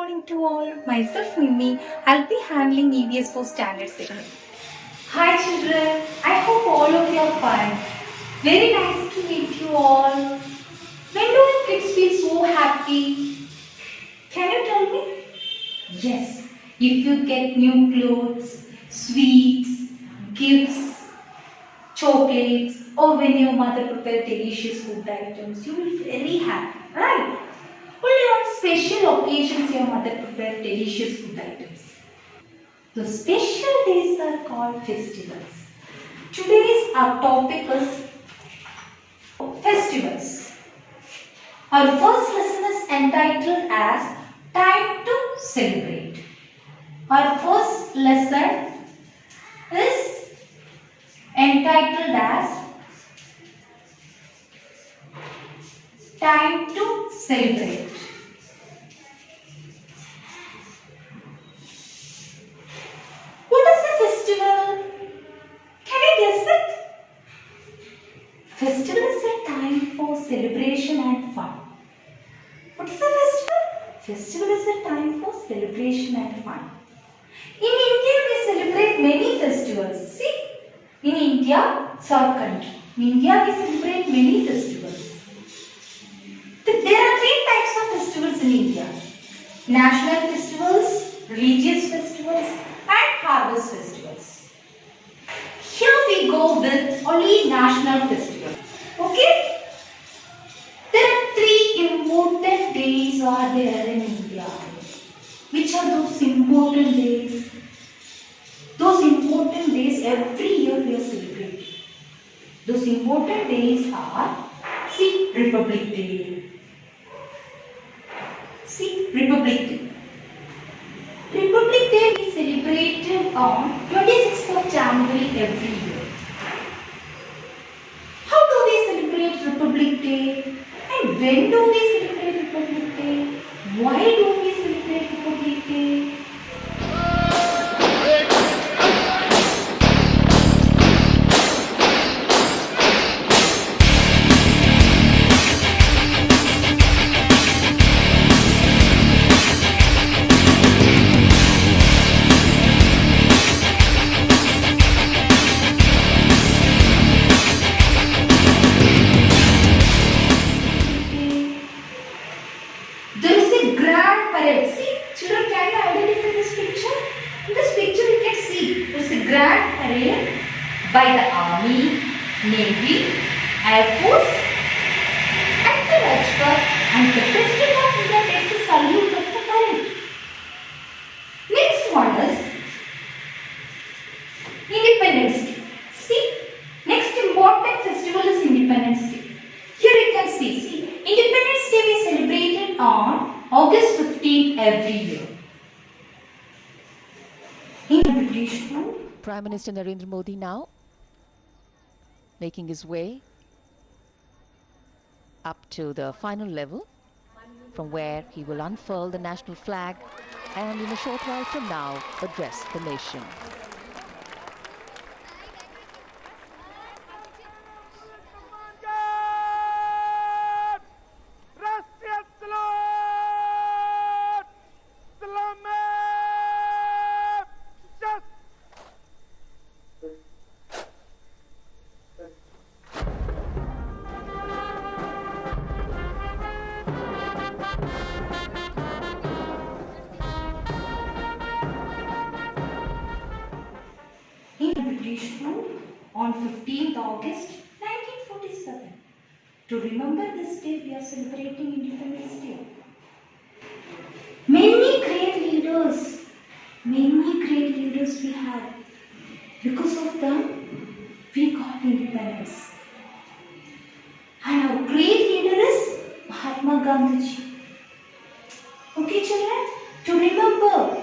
morning to all. Myself Mimi. I'll be handling EVS for Standard 7. Hi children. I hope all of you are fine. Very nice to meet you all. When do your kids feel so happy? Can you tell me? Yes. If you get new clothes, sweets, gifts, chocolates, or when your mother prepares delicious food items, you will be very happy, right? Only on special occasions your mother prepares delicious food items. The special days are called festivals. Today's our topic is festivals. Our first lesson is entitled as Time to Celebrate. Our first lesson is entitled as Time to Celebrate. What is a festival? Can you guess it? Festival is a time for celebration and fun. What is a festival? Festival is a time for celebration and fun. In India, we celebrate many festivals. See, in India, it's our country. In India, we celebrate many festivals. There are three types of festivals in India: national festivals, religious festivals, and harvest festivals. Here we go with only national festivals. Okay? There are three important days are there in India. Which are those important days? Those important days every year we are celebrating. Those important days are, see, Republic Day. See, Republic Day. Republic Day is celebrated on 26th of January every year. How do we celebrate Republic Day? And when do we celebrate Republic Day? Why do we celebrate Republic Day? There is a grand parade. See, children, can you identify this picture? In this picture, you can see there is a grand parade by the Army, Navy, Air Force, and the Rajpath, and the President of India takes a salute of the parade. Next one is Independence Day. See, next important festival is Independence Day. Here you can see, Independence Day is celebrated on August 15th every year. In British rule, Prime Minister Narendra Modi now making his way up to the final level, from where he will unfurl the national flag and in a short while from now address the nation. in British rule on 15th August 1947. To remember this day, we are celebrating Independence Day. Many great leaders we had. Because of them, we got independence. And our great leader is Mahatma Gandhi. Okay, children? To remember,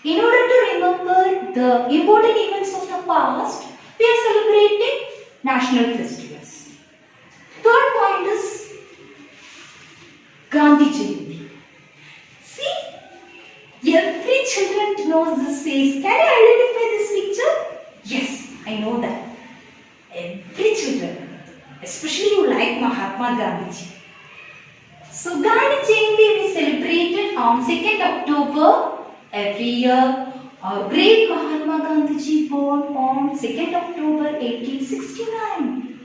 in order to remember the important events of the past, we are celebrating national festivals. Third point is Gandhi Jayanti. See, every children knows this face. Can you identify this picture? Yes, I know that. Every children, especially you like Mahatma Gandhi. So Gandhi Jayanti we celebrated on 2nd October every year. Our great Mahatma Gandhiji born on 2nd October 1869.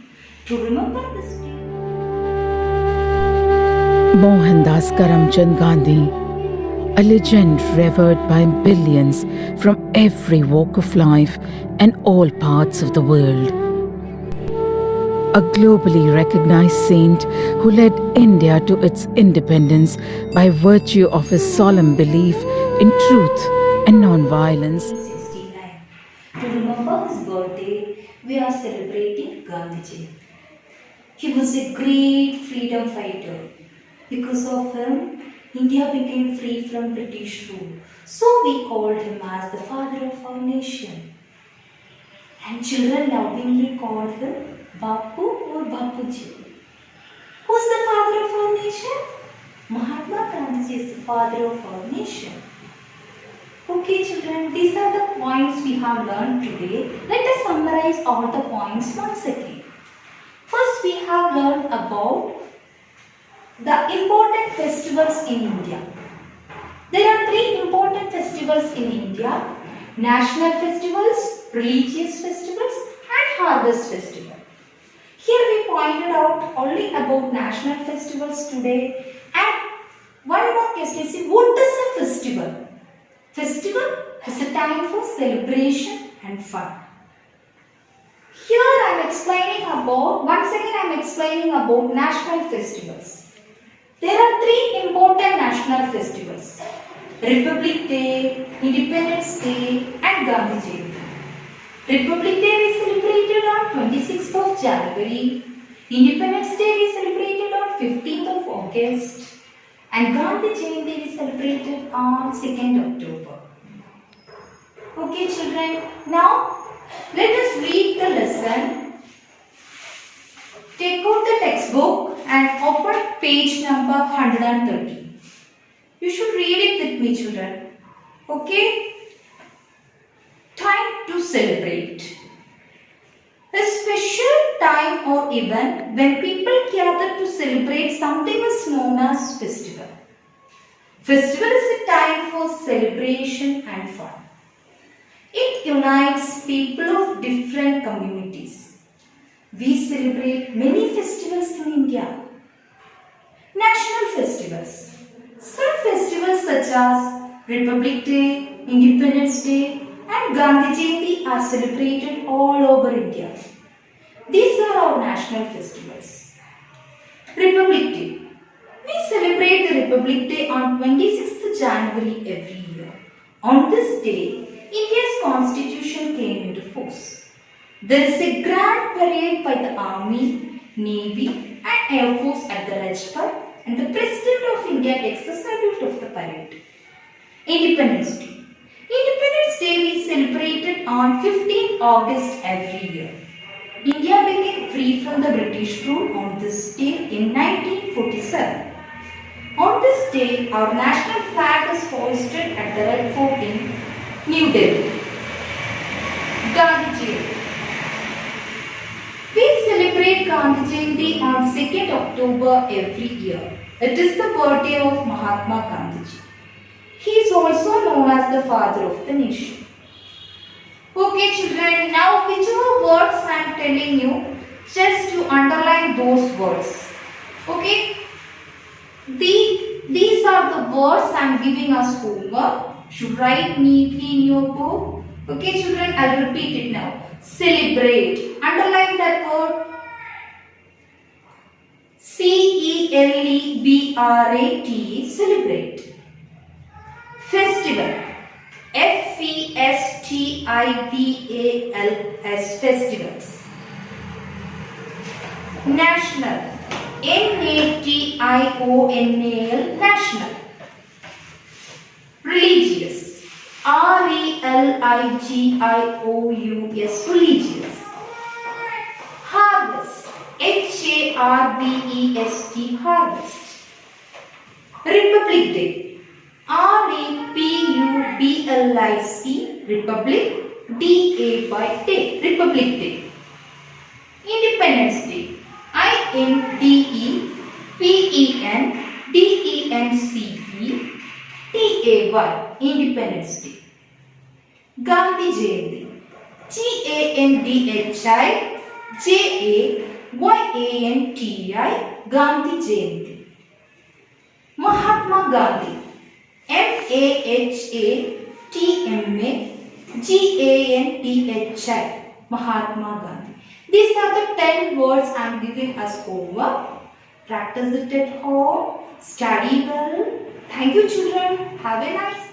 To remember this day, Mohandas Karamchand Gandhi, a legend revered by billions from every walk of life and all parts of the world. A globally recognized saint who led India to its independence by virtue of his solemn belief in truth and non-violence. 1869. To remember his birthday, we are celebrating Gandhiji. He was a great freedom fighter. Because of him, India became free from British rule. So we called him as the father of our nation. And children lovingly called him Bapu or Bapuji. Who's the father of our nation? Mahatma Gandhi is the father of our nation. Okay children, these are the points we have learned today. Let us summarize all the points once again. First we have learned about the important festivals in India. There are 3 important festivals in India: national festivals, religious festivals and harvest festival. Here we pointed out only about national festivals today, and one more question is, what is a festival? Festival is a time for celebration and fun. Here I am explaining about, once again I am explaining about national festivals. There are 3 important national festivals: Republic Day, Independence Day and Gandhi Jayanti. Republic Day we celebrated on 26th of January, Independence Day we celebrated on 15th of August and Gandhi Jayanti we celebrated on 2nd October. Okay children, now let us read the lesson. Take out the textbook and open page number 130. You should read it with me children. Okay? Time to celebrate. A special time or event when people gather to celebrate something is known as festival. Festival is a time for celebration and fun. It unites people of different communities. We celebrate many festivals in India. National festivals. Some festivals such as Republic Day, Independence Day and Gandhi Jayanti are celebrated all over India. These are our national festivals. Republic Day. We celebrate the Republic Day on 26th January every year. On this day, India's constitution came into force. There is a grand parade by the Army, Navy and Air Force at the Rajpath, and the President of India takes the salute of the parade. Independence Day. Independence Day we celebrated on 15th August every year. India became free from the British rule on this day in 1947. On this day, our national flag is hoisted at the Red Fort in New Delhi. Gandhi Jayanti. We celebrate Gandhi Jayanti on 2nd October every year. It is the birthday of Mahatma Gandhiji. He is also known as the father of the nation. Okay children, now whichever words I am telling you, just to underline those words. Okay? These are the words I am giving us homework. Should write neatly in your book. Okay children, I will repeat it now. Celebrate. Underline that word. C-E-L-E-B-R-A-T. Celebrate. Festival. F-E-S-T-I-V-A-L-S. Festivals. National. N-A-T-I-O-N-A-L. National. Religious. R-E-L-I-G-I-O-U-S. Religious. Harvest. H-A-R-V-E-S-T. Harvest. Republic Day. R-E-P-U-B-L-I-C. Republic. D-A-Y. Day. Republic Day. Independence Day. I-N-D-E-P-E-N-D-E-N-C-E. Independence Day. Gandhi Jayanti. GandhiJayanti. Gandhi Jayanti. Mahatma Gandhi. Mahatma. Mahatma Gandhi. These are the 10 words I am giving as homework. Practice it at home. Study well. Thank you, children. Have a nice day.